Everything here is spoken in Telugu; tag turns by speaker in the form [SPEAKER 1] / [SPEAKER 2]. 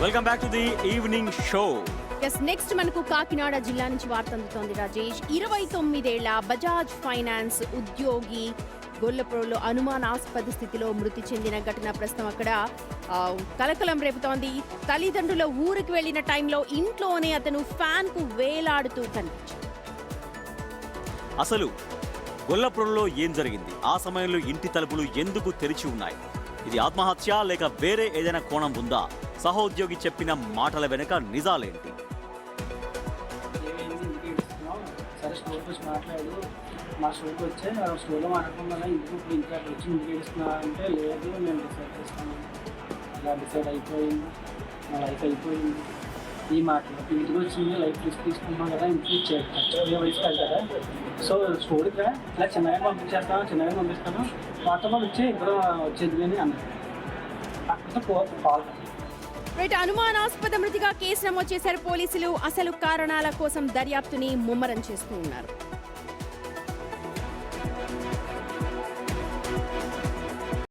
[SPEAKER 1] Welcome back to the evening show.
[SPEAKER 2] Next మనకు కాకినాడ జిల్లా నుంచి వార్త అందుతోంది రాజేష్. 29 ఏళ్ల బజాజ్ ఫైనాన్స్ ఉద్యోగి గొల్లపురంలో అనుమానాస్పద స్థితిలో మృతి చెందిన ఘటన ప్రస్తుతం అక్కడ కలకలం రేపుతోంది. తల్లిదండ్రుల ఊరికి వెళ్లిన టైంలో ఇంట్లోనే అతను ఫ్యాన్ కు వేలాడుతూ కనిపించాడు.
[SPEAKER 1] అసలు గొల్లపురంలో ఏం జరిగింది? ఆ సమయంలో ఇంటి తలుపులు ఎందుకు తెరిచి ఉన్నాయి? ఇది ఆత్మహత్య లేక వేరే ఏదైనా కోణం ఉందా? సహోద్యోగి చెప్పిన మాటల వెనుక నిజాలేంటి?
[SPEAKER 3] సరే స్టోర్కి వచ్చి మాట్లాడు, మా స్టోర్కి వచ్చే స్టోర్లో మాట్లాడుకున్నా ఇంటికి ఇప్పుడు ఇంకా వచ్చి ఇంటికి ఏడుస్తున్నా అంటే లేదు నేను డిసైడ్ చేస్తాను, ఇలా డిసైడ్ అయిపోయింది, నా లైఫ్ అయిపోయింది. ఈ మాటలు ఇంటికి వచ్చి లైఫ్ రిస్క్ తీసుకుంటున్నాం కదా, ఇంటికి ఖర్చు వయసు కాదు కదా, సో స్టోర్కి ఇలా చిన్నగా పంపిస్తాను వాటితో పాటు వచ్చి ఇద్దరు వచ్చేది అని అన్నారు. అక్కడితో కాల్
[SPEAKER 2] అనుమానాస్పద మృతిగా కేసు నమోదు చేశారు పోలీసులు. అసలు కారణాల కోసం దర్యాప్తుని ముమ్మరం చేస్తూ ఉన్నారు.